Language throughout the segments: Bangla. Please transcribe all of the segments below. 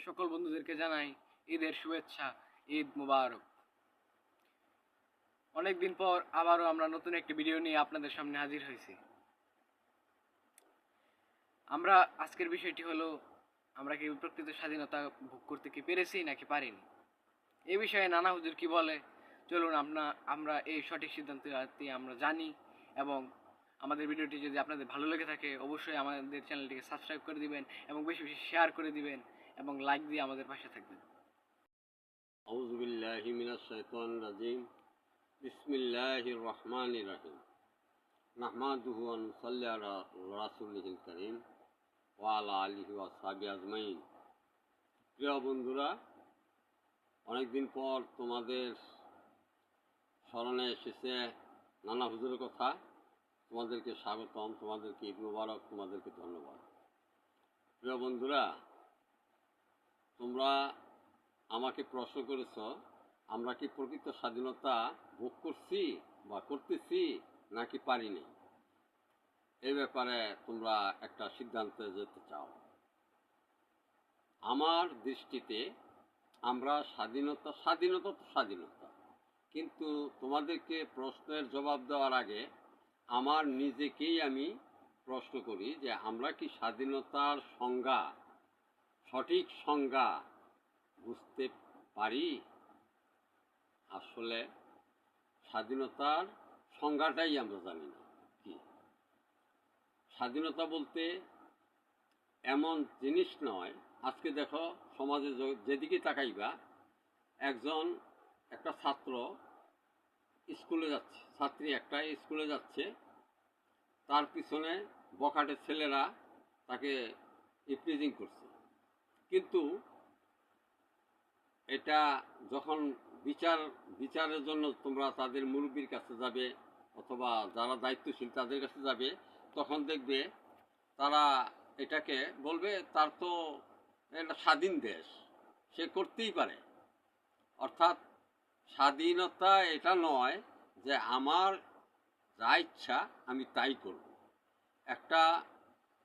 সকল বন্ধুদেরকে জানাই ঈদের শুভেচ্ছা, ঈদ মুবারক। অনেকদিন পর আবারও আমরা নতুন একটি ভিডিও নিয়ে আপনাদের সামনে হাজির হয়েছি। আমরা আজকের বিষয়টি হলো, আমরা কি প্রকৃত স্বাধীনতা ভোগ করতে কি পেরেছি নাকি পারিনি। এই বিষয়ে নানা হুজুর কি বলে, চলুন আমরা এই সঠিক সিদ্ধান্তটি আমরা জানি। এবং আমাদের ভিডিওটি যদি আপনাদের ভালো লেগে থাকে, অবশ্যই আমাদের চ্যানেলটিকে সাবস্ক্রাইব করে দিবেন এবং বেশি বেশি শেয়ার করে দিবেন এবং লাইক দিয়ে আমাদের পাশে থাকবেন। আউযু বিল্লাহি মিনাশ শাইতানির রাজিম। বিসমিল্লাহির রহমানির রহিম। নাহমাদুহু ওয়া নুসাল্লি আলা রাসূলিল কারীম ওয়া আলা আলিহি ওয়া সাহবিহি আজমাইন। প্রিয় বন্ধুরা, অনেকদিন পর তোমাদের স্মরণে এসেছে নানা হুজুরের কথা। তোমাদেরকে স্বাগতম, তোমাদেরকে ঈদ মুবারক, তোমাদেরকে ধন্যবাদ। প্রিয় বন্ধুরা, তোমরা আমাকে প্রশ্ন করেছ, আমরা কি প্রকৃত স্বাধীনতা ভোগ করছি বা করতেছি নাকি পারিনি। এই ব্যাপারে তোমরা একটা সিদ্ধান্তে যেতে চাও। আমার দৃষ্টিতে আমরা স্বাধীনতা তো স্বাধীনতা, কিন্তু তোমাদেরকে প্রশ্নের জবাব দেওয়ার আগে আমার নিজেকেই আমি প্রশ্ন করি যে আমরা কি স্বাধীনতার সংজ্ঞা, সঠিক সংজ্ঞা বুঝতে পারি। আসলে স্বাধীনতার সংজ্ঞাটাই আমরা জানি না কি। স্বাধীনতা বলতে এমন জিনিস নয়। আজকে দেখো, সমাজে যেদিকে তাকাইবা, একটা ছাত্র স্কুলে যাচ্ছে, ছাত্রী একটা স্কুলে যাচ্ছে, তার পিছনে বখাটে ছেলেরা তাকে ইপ্রিজিং করছে। কিন্তু এটা যখন বিচারের জন্য তোমরা তাদের মুরব্বীর কাছে যাবে অথবা যারা দায়িত্বশীল তাদের কাছে যাবে, তখন দেখবে তারা এটাকে বলবে তার তো একটা স্বাধীন দেশ, সে করতেই পারে। অর্থাৎ স্বাধীনতা এটা নয় যে আমার যা ইচ্ছা আমি তাই করব। একটা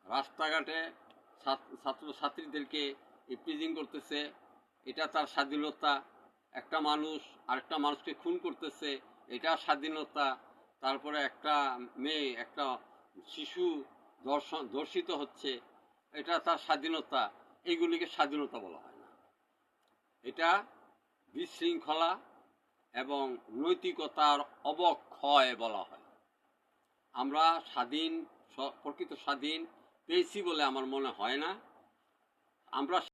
রাস্তাঘাটে ছাত্রছাত্রীদেরকে ইপ্রিজিং করতেছে, এটা তার স্বাধীনতা। একটা মানুষ আরেকটা মানুষকে খুন করতেছে, এটা স্বাধীনতা। তারপরে একটা মেয়ে, একটা শিশু ধর্ষিত হচ্ছে, এটা তার স্বাধীনতা। এইগুলিকে স্বাধীনতা বলা হয় না। এটা বিশৃঙ্খলা এবং নৈতিকতার অবক্ষয় বলা হয়। আমরা প্রকৃত স্বাধীন পেয়েছি বলে আমার মনে হয় না। আমরা